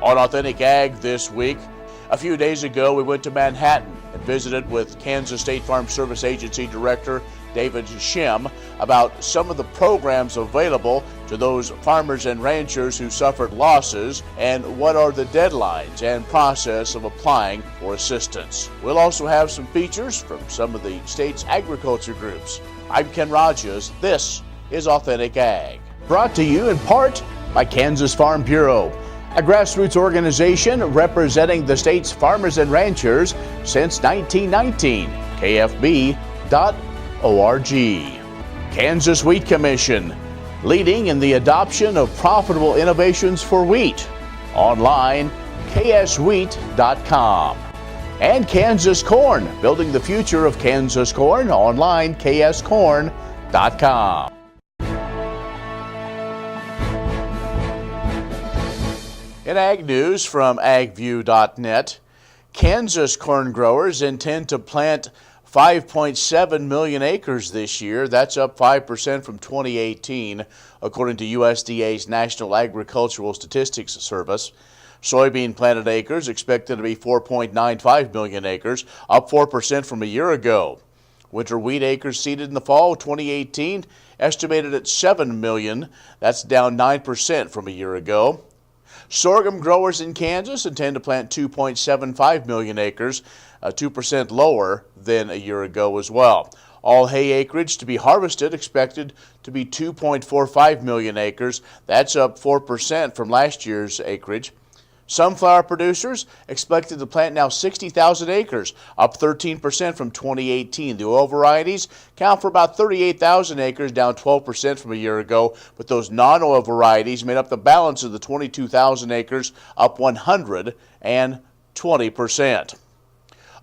On Authentic Ag this week, a few days ago we went to Manhattan and visited with Kansas State Farm Service Agency Director David Shem about some of the programs available to those farmers and ranchers who suffered losses and what are the deadlines and process of applying for assistance. We'll also have some features from some of the state's agriculture groups. I'm Ken Rogers. This is Authentic Ag. Brought to you in part by Kansas Farm Bureau, a grassroots organization representing the state's farmers and ranchers since 1919. KFB.org. Kansas Wheat Commission, leading in the adoption of profitable innovations for wheat. Online, kswheat.com. And Kansas Corn, building the future of Kansas corn. Online, kscorn.com. In Ag News from agview.net, Kansas corn growers intend to plant 5.7 million acres this year. That's up 5% from 2018, according to USDA's National Agricultural Statistics Service. Soybean planted acres expected to be 4.95 million acres, up 4% from a year ago. Winter wheat acres seeded in the fall of 2018 estimated at 7 million. That's down 9% from a year ago. Sorghum growers in Kansas intend to plant 2.75 million acres, 2% lower than a year ago as well. All hay acreage to be harvested expected to be 2.45 million acres. That's up 4% from last year's acreage. Sunflower producers expected to plant now 60,000 acres, up 13% from 2018. The oil varieties count for about 38,000 acres, down 12% from a year ago, but those non-oil varieties made up the balance of the 22,000 acres, up 120%.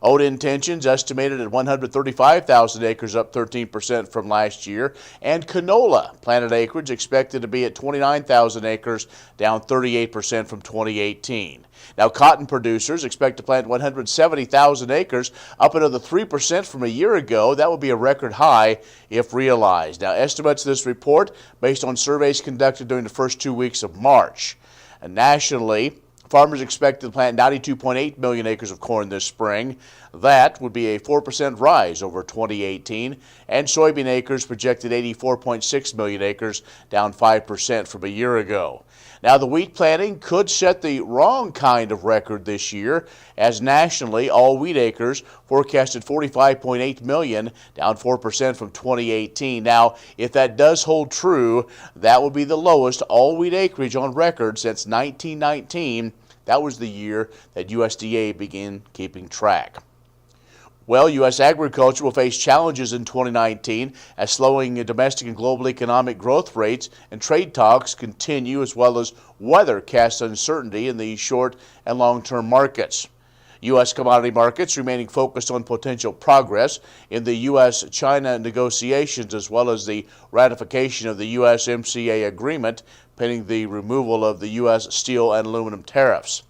Oat intentions estimated at 135,000 acres, up 13% from last year. And canola planted acreage expected to be at 29,000 acres, down 38% from 2018. Now, cotton producers expect to plant 170,000 acres, up another 3% from a year ago. That would be a record high if realized. Now, estimates of this report based on surveys conducted during the first 2 weeks of March. And nationally, farmers expected to plant 92.8 million acres of corn this spring. That would be a 4% rise over 2018. And soybean acres projected 84.6 million acres, down 5% from a year ago. Now, the wheat planting could set the wrong kind of record this year, as nationally all wheat acres forecasted 45.8 million, down 4% from 2018. Now, if that does hold true, that would be the lowest all wheat acreage on record since 1919. That was the year that USDA began keeping track. Well, U.S. agriculture will face challenges in 2019 as slowing domestic and global economic growth rates and trade talks continue, as well as weather casts uncertainty in the short and long-term markets. U.S. commodity markets remaining focused on potential progress in the U.S.-China negotiations, as well as the ratification of the USMCA agreement, pending the removal of the U.S. steel and aluminum tariffs.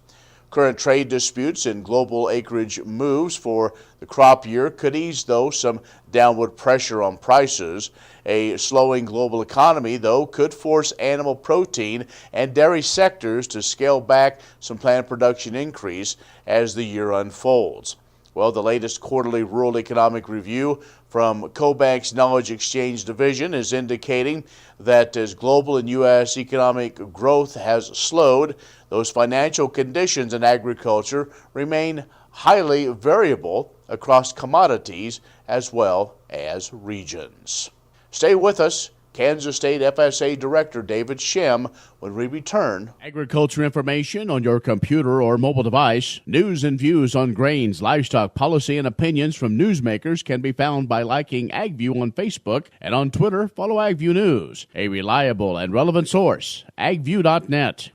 Current trade disputes and global acreage moves for the crop year could ease, though, some downward pressure on prices. A slowing global economy, though, could force animal protein and dairy sectors to scale back some planned production increase as the year unfolds. Well, the latest quarterly Rural Economic Review from CoBank's Knowledge Exchange Division is indicating that as global and U.S. economic growth has slowed, those financial conditions in agriculture remain highly variable across commodities as well as regions. Stay with us. Kansas State FSA Director David Shem when we return. Agriculture information on your computer or mobile device. News and views on grains, livestock, policy, and opinions from newsmakers can be found by liking AgView on Facebook, and on Twitter, follow AgView News, a reliable and relevant source. agview.net.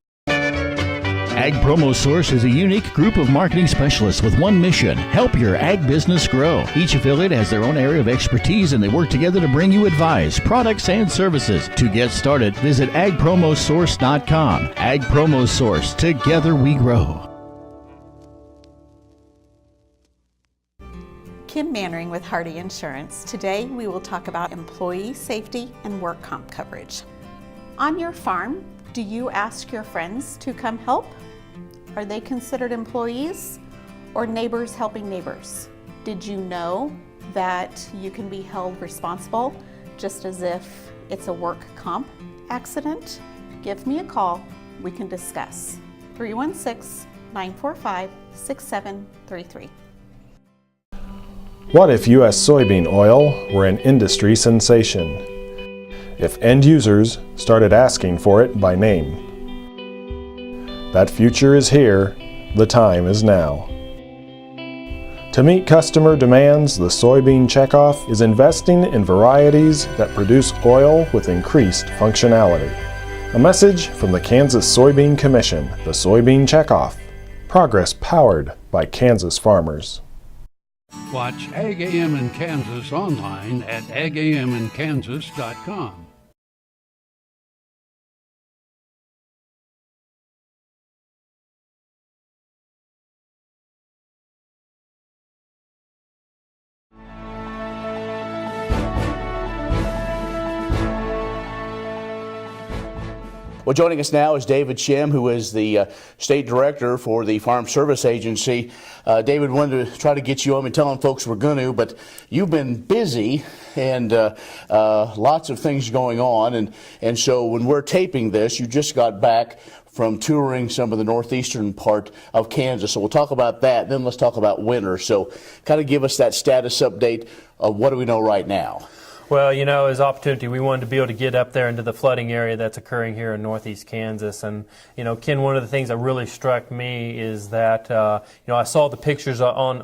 Ag Promo Source is a unique group of marketing specialists with one mission: help your ag business grow. Each affiliate has their own area of expertise, and they work together to bring you advice, products, and services. To get started, visit agpromosource.com. Ag Promo Source. Together we grow. Kim Mannering with Hardy Insurance. Today we will talk about employee safety and work comp coverage. On your farm, do you ask your friends to come help? Are they considered employees or neighbors helping neighbors? Did you know that you can be held responsible just as if it's a work comp accident? Give me a call. We can discuss. 316-945-6733. What if U.S. soybean oil were an industry sensation? If end users started asking for it by name? That future is here. The time is now. To meet customer demands, the Soybean Checkoff is investing in varieties that produce oil with increased functionality. A message from the Kansas Soybean Commission, the Soybean Checkoff. Progress powered by Kansas farmers. Watch Ag AM in Kansas online at agaminkansas.com. Well, joining us now is David Shem, who is the State Director for the Farm Service Agency. David, wanted to try to get you on and telling folks we're going to, but you've been busy and lots of things going on. And so when we're taping this, you just got back from touring some of the northeastern part of Kansas. So we'll talk about that. Then let's talk about winter. So kind of give us that status update of what do we know right now. Well, you know, as opportunity, we wanted to be able to get up there into the flooding area that's occurring here in northeast Kansas. And, you know, Ken, one of the things that really struck me is that, you know, I saw the pictures on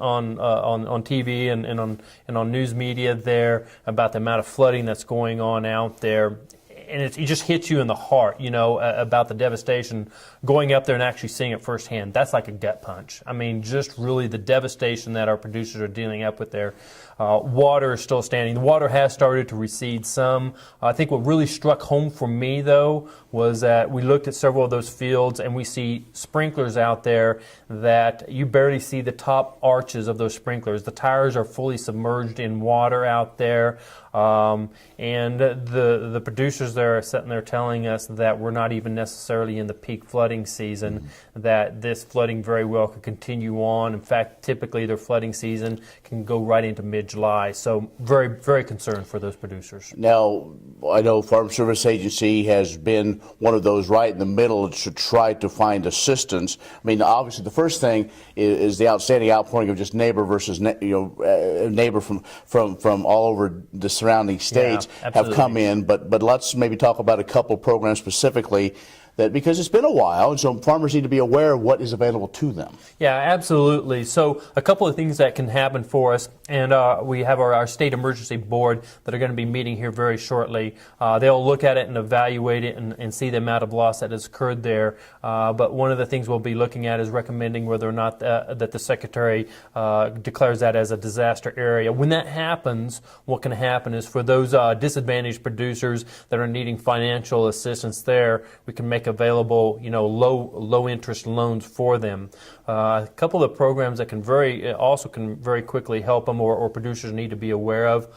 TV and on news media there about the amount of flooding that's going on out there. And it just hits you in the heart, you know, about the devastation. Going up there and actually seeing it firsthand, that's like a gut punch. I mean, just really the devastation that our producers are dealing up with there. Water is still standing. The water has started to recede some. I think what really struck home for me, though, was that we looked at several of those fields and we see sprinklers out there that you barely see the top arches of those sprinklers. The tires are fully submerged in water out there. And the producers there are sitting there telling us that we're not even necessarily in the peak flooding season, that this flooding very well could continue on. In fact, typically their flooding season can go right into mid-July. So very, very concerned for those producers. Now, I know Farm Service Agency has been one of those right in the middle to try to find assistance. I mean, obviously the first thing is the outstanding outpouring of just neighbor versus neighbor from all over the surrounding states have come in, but let's maybe talk about a couple programs specifically that, because it's been a while, and so farmers need to be aware of what is available to them. Yeah, absolutely. So a couple of things that can happen for us, and we have our state emergency board that are going to be meeting here very shortly. They'll look at it and evaluate it and see the amount of loss that has occurred there. But one of the things we'll be looking at is recommending whether or not that the Secretary declares that as a disaster area. When that happens, what can happen is for those disadvantaged producers that are needing financial assistance there, we can make available, you know, low interest loans for them. A couple of the programs that can very quickly help them or producers need to be aware of,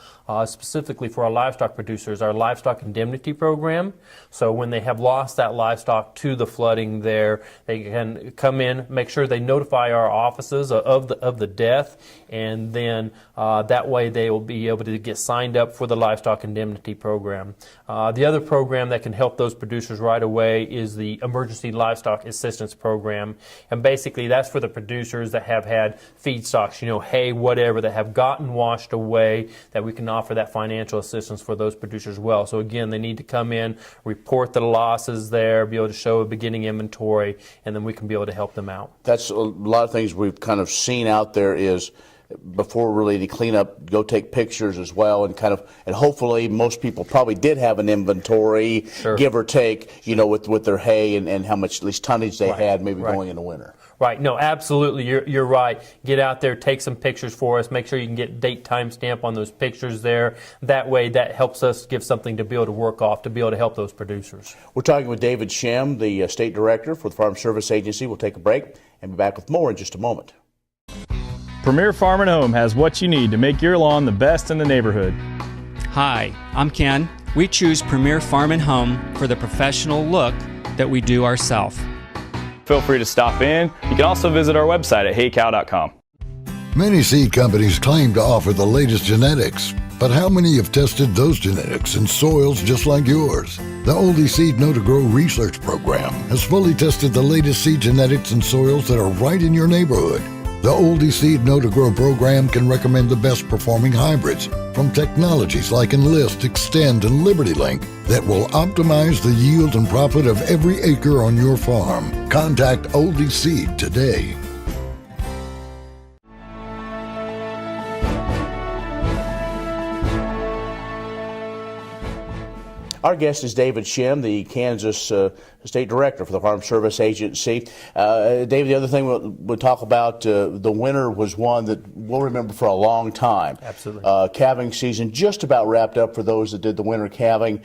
specifically for our livestock producers, our livestock indemnity program. So when they have lost that livestock to the flooding there, they can come in, make sure they notify our offices of the death, and then that way they will be able to get signed up for the livestock indemnity program. The other program that can help those producers right away is the Emergency Livestock Assistance Program, and basically that's for the producers that have had feedstocks, you know, hay, whatever, that have gotten washed away, that we can offer that financial assistance for those producers as well. So again, they need to come in, report the losses there, be able to show a beginning inventory, and then we can be able to help them out. That's a lot of things we've kind of seen out there is before really the cleanup, go take pictures as well, and hopefully most people probably did have an inventory, sure, give or take, you know, with their hay and how much at least tonnage they had maybe going into winter. Right. No, absolutely. You're right. Get out there, take some pictures for us. Make sure you can get date, time stamp on those pictures there. That way, that helps us give something to be able to work off, to be able to help those producers. We're talking with David Shem, the State Director for the Farm Service Agency. We'll take a break and be back with more in just a moment. Premier Farm and Home has what you need to make your lawn the best in the neighborhood. Hi, I'm Ken. We choose Premier Farm and Home for the professional look that we do ourselves. feel free to stop in. You can also visit our website at heycow.com. Many seed companies claim to offer the latest genetics, but how many have tested those genetics in soils just like yours? The Oldie Seed Know to Grow research program has fully tested the latest seed genetics in soils that are right in your neighborhood. The Oldie Seed Know to Grow program can recommend the best performing hybrids from technologies like Enlist, Extend, and LibertyLink that will optimize the yield and profit of every acre on your farm. Contact Oldie Seed today. Our guest is David Shim, the Kansas State Director for the Farm Service Agency. David, the other thing we'll talk about, the winter was one that we'll remember for a long time. Absolutely. Calving season just about wrapped up for those that did the winter calving.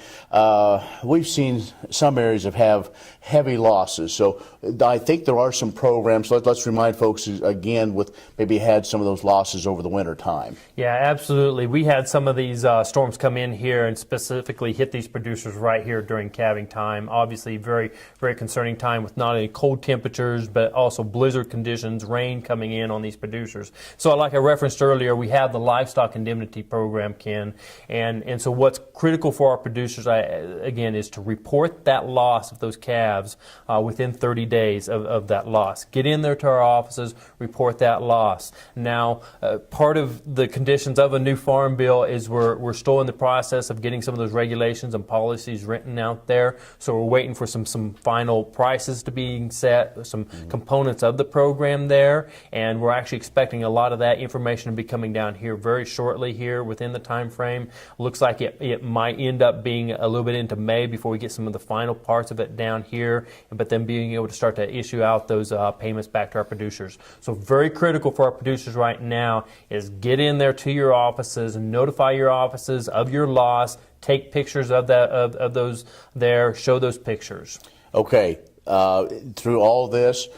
We've seen some areas have heavy losses, so I think there are some programs. Let's remind folks again with maybe had some of those losses over the winter time. Yeah, absolutely. We had some of these storms come in here and specifically hit these producers right here during calving time. Obviously, very, very concerning time with not only cold temperatures, but also blizzard conditions, rain coming in on these producers. So like I referenced earlier, we have the Livestock Indemnity Program, Ken, and so what's critical for our producers, again, is to report that loss of those calves within 30 days of that loss. Get in there to our offices, report that loss. Now, part of the conditions of a new farm bill is we're still in the process of getting some of those regulations and policies written out there. So we're waiting for some final prices to be set, some components of the program there, and we're actually expecting a lot of that information to be coming down here very shortly here within the time frame. Looks like it might end up being a little bit into May before we get some of the final parts of it down here, but then being able to start to issue out those payments back to our producers. So very critical for our producers right now is get in there to your offices and notify your offices of your loss. Take pictures of that of those there. Show those pictures. Okay. Through all this,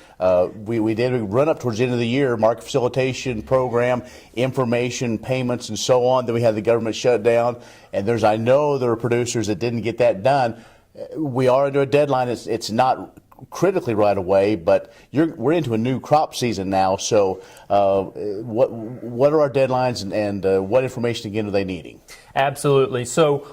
we did run up towards the end of the year, market facilitation program, information, payments, and so on. Then we had the government shutdown, and I know there are producers that didn't get that done. We are into a deadline. It's not critically right away, but we're into a new crop season now. So, what are our deadlines, and what information again are they needing? Absolutely. So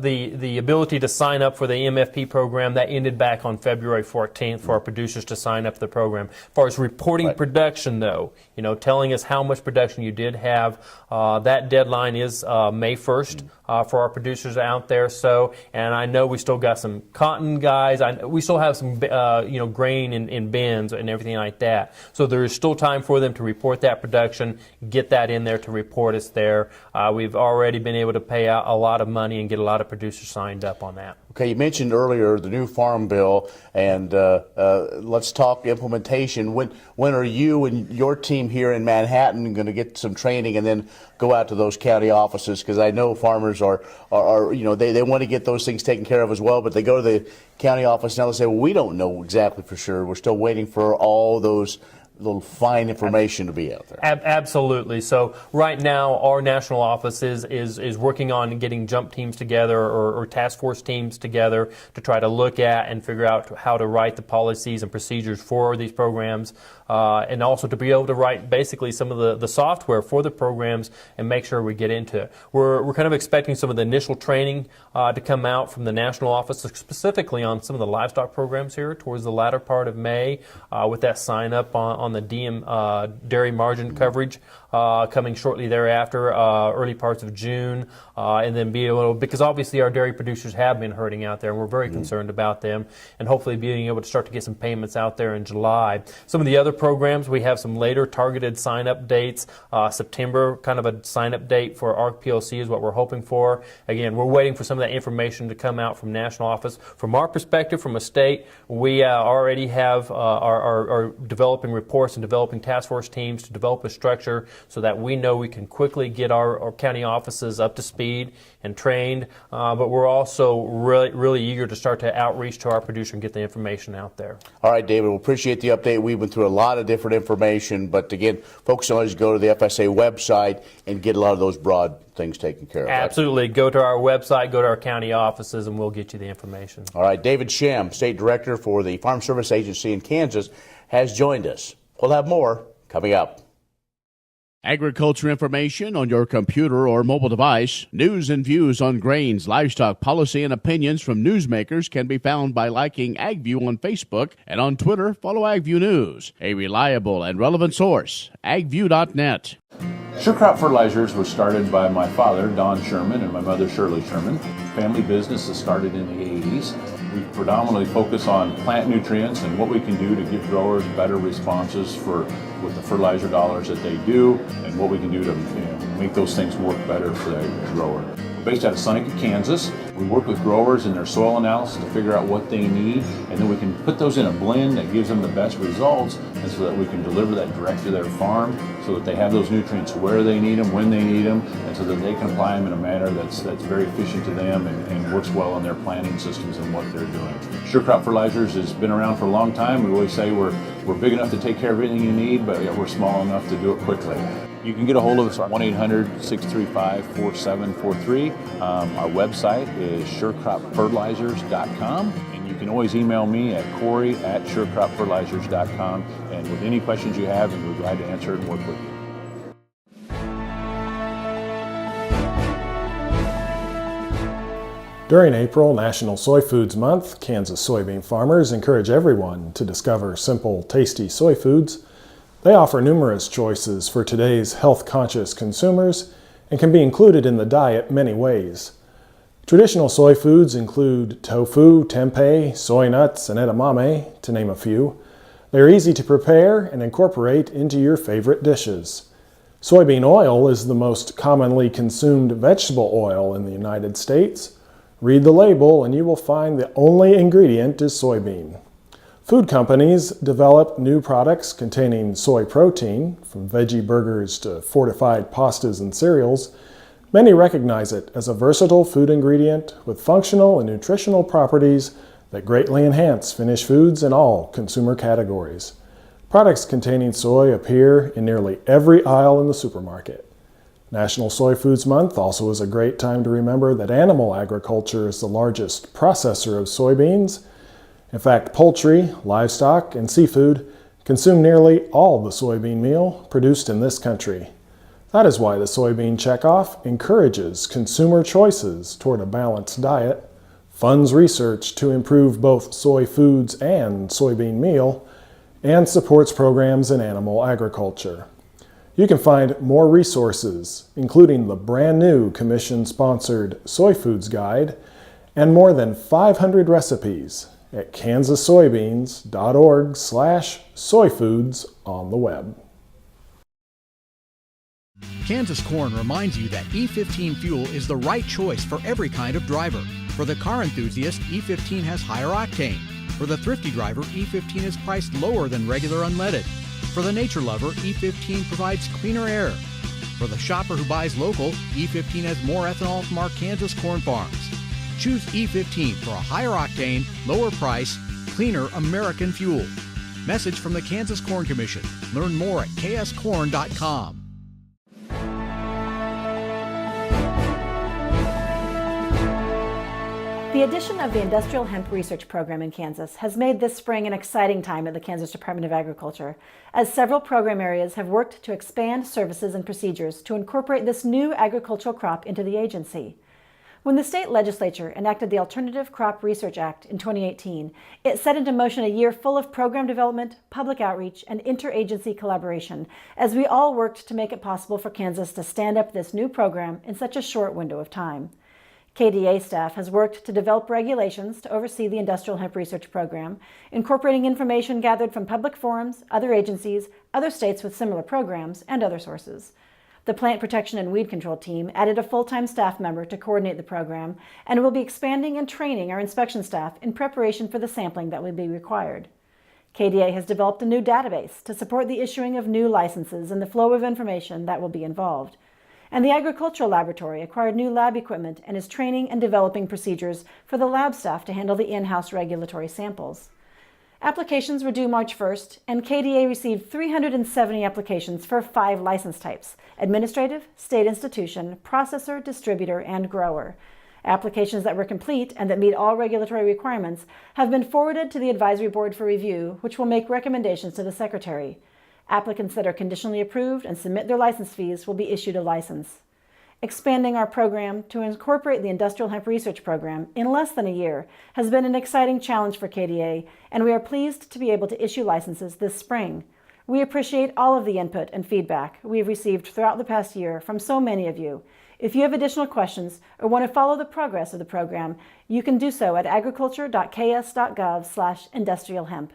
the ability to sign up for the MFP program, that ended back on February 14th for our producers to sign up for the program. As far as reporting production, though, telling us how much production you did have, that deadline is May 1st for our producers out there. So, and I know we still got some cotton guys. We still have some grain in bins and everything like that. So there is still time for them to report that production, get that in there to report us there. We've already been able to pay out a lot of money and get a lot of producers signed up on that. Okay, you mentioned earlier the new farm bill, and let's talk implementation. When are you and your team here in Manhattan going to get some training and then go out to those county offices? Because I know farmers are they want to get those things taken care of as well, but they go to the county office now and say, well, we don't know exactly for sure. We're still waiting for all those little fine information to be out there. Absolutely. So right now our national office is working on getting jump teams together or task force teams together to try to look at and figure out how to write the policies and procedures for these programs, and also to be able to write basically some of the software for the programs and make sure we get into it. We're kind of expecting some of the initial training to come out from the national office, specifically on some of the livestock programs here towards the latter part of May, with that sign up on the dairy margin coverage coming shortly thereafter, early parts of June, and then be able to, because obviously our dairy producers have been hurting out there and we're very concerned about them, and hopefully being able to start to get some payments out there in July. Some of the other programs, we have some later targeted sign-up dates. September, kind of a sign-up date for ARC PLC is what we're hoping for. Again, we're waiting for some of that information to come out from national office. From our perspective, from a state, we already have are developing reports course, in developing task force teams to develop a structure so that we know we can quickly get our county offices up to speed and trained. But we're also really eager to start to outreach to our producer and get the information out there. All right, David, we appreciate the update. We went through a lot of different information, but again, folks can always go to the FSA website and get a lot of those broad things taken care of. Absolutely. Go to our website, go to our county offices, and we'll get you the information. All right, David Shem, State Director for the Farm Service Agency in Kansas, has joined us. We'll have more coming up. Agriculture information on your computer or mobile device. News and views on grains, livestock, policy, and opinions from newsmakers can be found by liking AgView on Facebook, and on Twitter, follow AgView News. A reliable and relevant source, agview.net. Sure Crop Fertilizers was started by my father, Don Sherman, and my mother, Shirley Sherman. Family business that started in the 80s. We predominantly focus on plant nutrients and what we can do to give growers better responses with the fertilizer dollars that they do, and what we can do to make those things work better for the grower. We're based out of Seneca, Kansas. We work with growers in their soil analysis to figure out what they need, and then we can put those in a blend that gives them the best results, and so that we can deliver that direct to their farm so that they have those nutrients where they need them, when they need them, and so that they can apply them in a manner that's very efficient to them and works well in their planting systems and what they're doing. Sure Crop Fertilizers has been around for a long time. We always say we're big enough to take care of everything you need, but we're small enough to do it quickly. You can get a hold of us at 1-800-635-4743. Our website is surecropfertilizers.com, and you can always email me at Corey@surecropfertilizers.com, and with any questions you have, and we're glad to answer it and work with you. During April, National Soy Foods Month, Kansas soybean farmers encourage everyone to discover simple, tasty soy foods. They offer numerous choices for today's health-conscious consumers and can be included in the diet many ways. Traditional soy foods include tofu, tempeh, soy nuts, and edamame, to name a few. They are easy to prepare and incorporate into your favorite dishes. Soybean oil is the most commonly consumed vegetable oil in the United States. Read the label and you will find the only ingredient is soybean. Food companies develop new products containing soy protein, from veggie burgers to fortified pastas and cereals. Many recognize it as a versatile food ingredient with functional and nutritional properties that greatly enhance finished foods in all consumer categories. Products containing soy appear in nearly every aisle in the supermarket. National Soy Foods Month also is a great time to remember that animal agriculture is the largest processor of soybeans. In fact, poultry, livestock, and seafood consume nearly all the soybean meal produced in this country. That is why the Soybean Checkoff encourages consumer choices toward a balanced diet, funds research to improve both soy foods and soybean meal, and supports programs in animal agriculture. You can find more resources, including the brand new Commission-sponsored Soy Foods Guide and more than 500 recipes at kansassoybeans.org/soyfoods on the web. Kansas Corn reminds you that E15 fuel is the right choice for every kind of driver. For the car enthusiast, E15 has higher octane. For the thrifty driver, E15 is priced lower than regular unleaded. For the nature lover, E15 provides cleaner air. For the shopper who buys local, E15 has more ethanol from our Kansas corn farms. Choose E15 for a higher octane, lower price, cleaner American fuel. Message from the Kansas Corn Commission. Learn more at kscorn.com. The addition of the Industrial Hemp Research Program in Kansas has made this spring an exciting time at the Kansas Department of Agriculture, as several program areas have worked to expand services and procedures to incorporate this new agricultural crop into the agency. When the state legislature enacted the Alternative Crop Research Act in 2018, it set into motion a year full of program development, public outreach, and interagency collaboration, as we all worked to make it possible for Kansas to stand up this new program in such a short window of time. KDA staff has worked to develop regulations to oversee the Industrial Hemp Research Program, incorporating information gathered from public forums, other agencies, other states with similar programs, and other sources. The Plant Protection and Weed Control team added a full-time staff member to coordinate the program, and will be expanding and training our inspection staff in preparation for the sampling that will be required. KDA has developed a new database to support the issuing of new licenses and the flow of information that will be involved. And the Agricultural Laboratory acquired new lab equipment and is training and developing procedures for the lab staff to handle the in-house regulatory samples. Applications were due March 1st, and KDA received 370 applications for 5 license types: administrative, state institution, processor, distributor, and grower. Applications that were complete and that meet all regulatory requirements have been forwarded to the Advisory Board for review, which will make recommendations to the Secretary. Applicants that are conditionally approved and submit their license fees will be issued a license. Expanding our program to incorporate the Industrial Hemp Research Program in less than a year has been an exciting challenge for KDA, and we are pleased to be able to issue licenses this spring. We appreciate all of the input and feedback we have received throughout the past year from so many of you. If you have additional questions or want to follow the progress of the program, you can do so at agriculture.ks.gov/industrialhemp.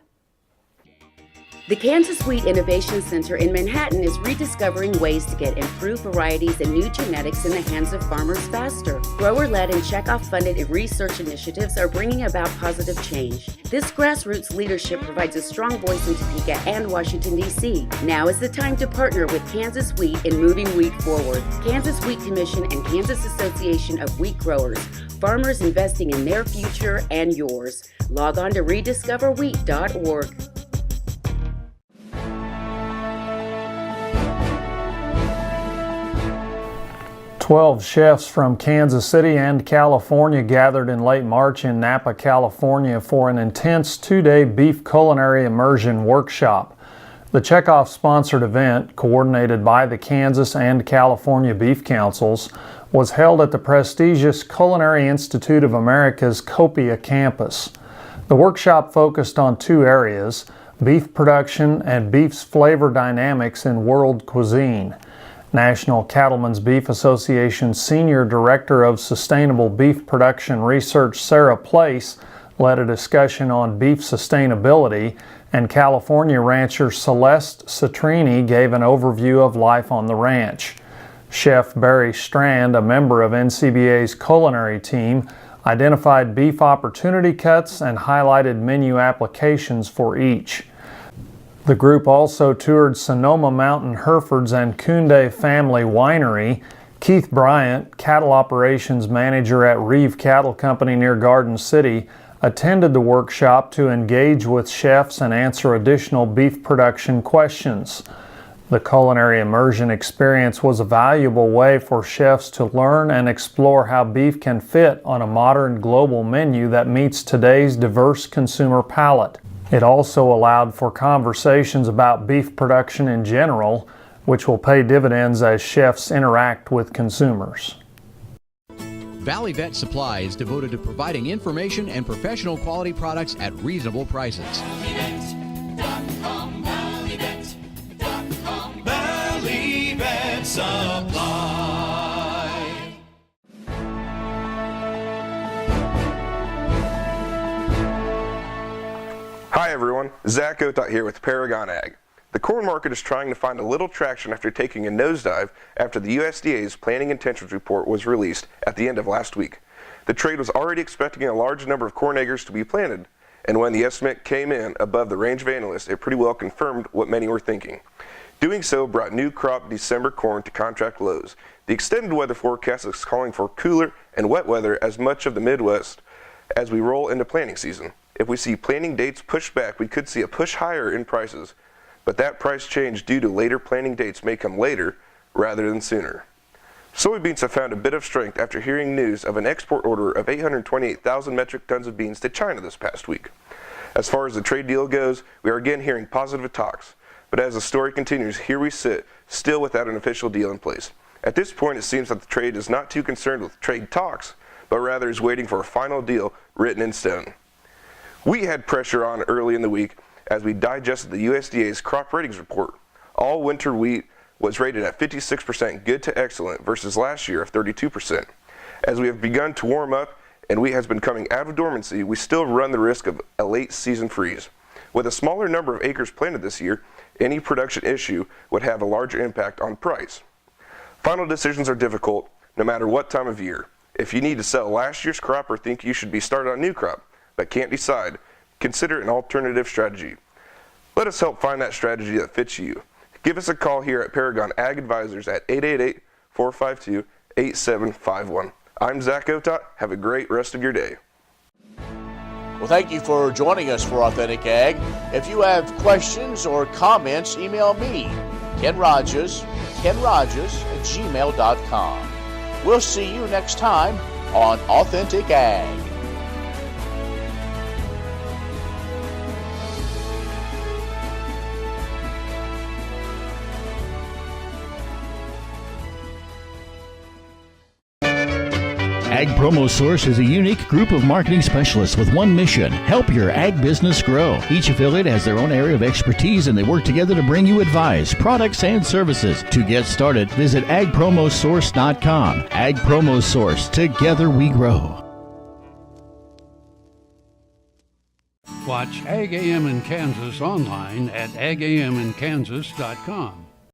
The Kansas Wheat Innovation Center in Manhattan is rediscovering ways to get improved varieties and new genetics in the hands of farmers faster. Grower-led and checkoff-funded research initiatives are bringing about positive change. This grassroots leadership provides a strong voice in Topeka and Washington, D.C. Now is the time to partner with Kansas Wheat in moving wheat forward. Kansas Wheat Commission and Kansas Association of Wheat Growers. Farmers investing in their future and yours. Log on to rediscoverwheat.org. 12 chefs from Kansas City and California gathered in late March in Napa, California for an intense 2-day beef culinary immersion workshop. The Chekhoff-sponsored event, coordinated by the Kansas and California Beef Councils, was held at the prestigious Culinary Institute of America's Copia campus. The workshop focused on 2 areas: beef production and beef's flavor dynamics in world cuisine. National Cattlemen's Beef Association Senior Director of Sustainable Beef Production Research Sarah Place led a discussion on beef sustainability, and California rancher Celeste Citrini gave an overview of life on the ranch. Chef Barry Strand, a member of NCBA's culinary team, identified beef opportunity cuts and highlighted menu applications for each. The group also toured Sonoma Mountain Herefords and Kunde Family Winery. Keith Bryant, cattle operations manager at Reeve Cattle Company near Garden City, attended the workshop to engage with chefs and answer additional beef production questions. The culinary immersion experience was a valuable way for chefs to learn and explore how beef can fit on a modern global menu that meets today's diverse consumer palate. It also allowed for conversations about beef production in general, which will pay dividends as chefs interact with consumers. Valley Vet Supply is devoted to providing information and professional quality products at reasonable prices. Valley Vet Supply. Hi everyone, Zach Otot here with Paragon Ag. The corn market is trying to find a little traction after taking a nosedive after the USDA's Planting Intentions Report was released at the end of last week. The trade was already expecting a large number of corn acres to be planted, and when the estimate came in above the range of analysts, it pretty well confirmed what many were thinking. Doing so brought new crop December corn to contract lows. The extended weather forecast is calling for cooler and wet weather as much of the Midwest as we roll into planting season. If we see planting dates pushed back, we could see a push higher in prices, but that price change due to later planting dates may come later rather than sooner. Soybeans have found a bit of strength after hearing news of an export order of 828,000 metric tons of beans to China this past week. As far as the trade deal goes, we are again hearing positive talks, but as the story continues, here we sit, still without an official deal in place. At this point, it seems that the trade is not too concerned with trade talks, but rather is waiting for a final deal written in stone. We had pressure on early in the week as we digested the USDA's crop ratings report. All winter wheat was rated at 56% good to excellent versus last year of 32%. As we have begun to warm up and wheat has been coming out of dormancy, we still run the risk of a late season freeze. With a smaller number of acres planted this year, any production issue would have a larger impact on price. Final decisions are difficult no matter what time of year. If you need to sell last year's crop or think you should be started on new crop, but can't decide, consider an alternative strategy. Let us help find that strategy that fits you. Give us a call here at Paragon Ag Advisors at 888-452-8751. I'm Zach Otot. Have a great rest of your day. Well, thank you for joining us for Authentic Ag. If you have questions or comments, email me, Ken Rogers @gmail.com. We'll see you next time on Authentic Ag. Ag Promo Source is a unique group of marketing specialists with one mission: help your ag business grow. Each affiliate has their own area of expertise, and they work together to bring you advice, products, and services. To get started, visit agpromosource.com. Ag Promo Source. Together we grow. Watch Ag AM in Kansas online at agaminkansas.com.